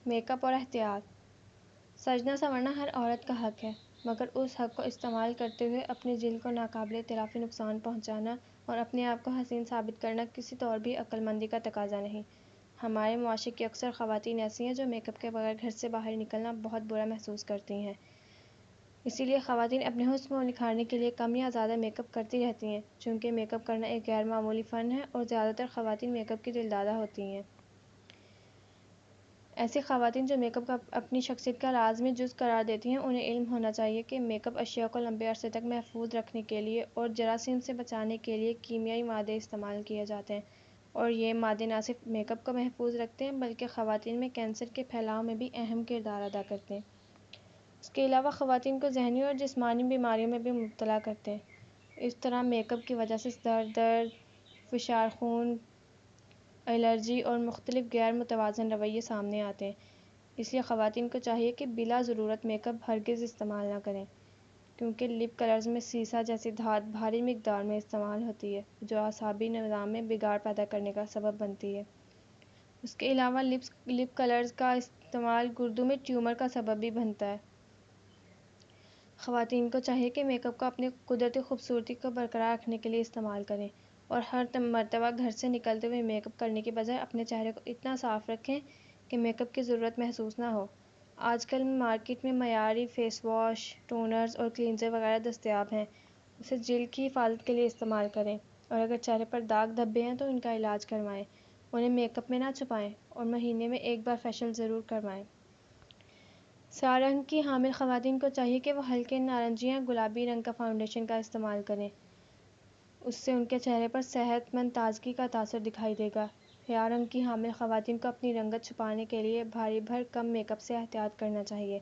Make up اور احتیاط۔ سجنا سنورنا ہر عورت کا حق ہے، مگر اس حق کو استعمال کرتے ہوئے اپنی جلد کو ناقابل تلافی نقصان پہنچانا اور اپنے آپ کو حسین ثابت کرنا کسی طور بھی عقل مندی کا تقاضا نہیں۔ ہمارے معاشرے کی اکثر خواتین ایسی ہیں جو میک اپ کے بغیر گھر سے باہر نکلنا بہت برا محسوس کرتی ہیں۔ اسی لیے خواتین اپنے حسن کو نکھارنے کے لیے کم یا زیادہ میک اپ کرتی رہتی ہیں، چونکہ میک اپ کرنا ایک غیر معمولی فن ہے اور زیادہ تر خواتین میک اپ کی دلدادہ ہوتی ہیں۔ ایسی خواتین جو میک اپ کو اپنی شخصیت کا لازمی جز قرار دیتی ہیں، انہیں علم ہونا چاہیے کہ میک اپ اشیاء کو لمبے عرصے تک محفوظ رکھنے کے لیے اور جراثیم سے بچانے کے لیے کیمیائی مادے استعمال کیے جاتے ہیں، اور یہ مادے نہ صرف میک اپ کو محفوظ رکھتے ہیں بلکہ خواتین میں کینسر کے پھیلاؤ میں بھی اہم کردار ادا کرتے ہیں۔ اس کے علاوہ خواتین کو ذہنی اور جسمانی بیماریوں میں بھی مبتلا کرتے ہیں۔ اس طرح میک اپ کی وجہ سے سر درد، فشار خون، الرجی اور مختلف غیر متوازن رویے سامنے آتے ہیں۔ اس لیے خواتین کو چاہیے کہ بلا ضرورت میک اپ ہرگز استعمال نہ کریں، کیونکہ لپ کلرز میں سیسہ جیسی دھات بھاری مقدار میں استعمال ہوتی ہے جو اعصابی نظام میں بگاڑ پیدا کرنے کا سبب بنتی ہے۔ اس کے علاوہ لپ کلرز کا استعمال گردوں میں ٹیومر کا سبب بھی بنتا ہے۔ خواتین کو چاہیے کہ میک اپ کو اپنی قدرتی خوبصورتی کو برقرار رکھنے کے لیے استعمال کریں اور ہر مرتبہ گھر سے نکلتے ہوئے میک اپ کرنے کے بجائے اپنے چہرے کو اتنا صاف رکھیں کہ میک اپ کی ضرورت محسوس نہ ہو۔ آج کل مارکیٹ میں معیاری فیس واش، ٹونرز اور کلینزر وغیرہ دستیاب ہیں۔ اسے جلد کی حفاظت کے لیے استعمال کریں، اور اگر چہرے پر داغ دھبے ہیں تو ان کا علاج کروائیں، انہیں میک اپ میں نہ چھپائیں اور مہینے میں ایک بار فیشل ضرور کروائیں۔ سیاہ رنگ کی حامل خواتین کو چاہیے کہ وہ ہلکے نارنجی یا گلابی رنگ کا فاؤنڈیشن کا استعمال کریں، اس سے ان کے چہرے پر صحت مند تازگی کا تاثر دکھائی دے گا۔ سیاہ رنگ کی حامل خواتین کو اپنی رنگت چھپانے کے لیے بھاری بھرکم میک اپ سے احتیاط کرنا چاہیے۔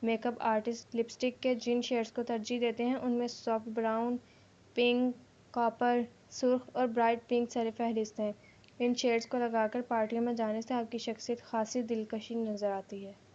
میک اپ آرٹسٹ لپسٹک کے جن شیڈز کو ترجیح دیتے ہیں ان میں سافٹ براؤن، پنک، کاپر، سرخ اور برائٹ پنک سرفہرست ہیں۔ ان شیڈز کو لگا کر پارٹیوں میں جانے سے آپ کی شخصیت خاصی دلکش نظر آتی ہے۔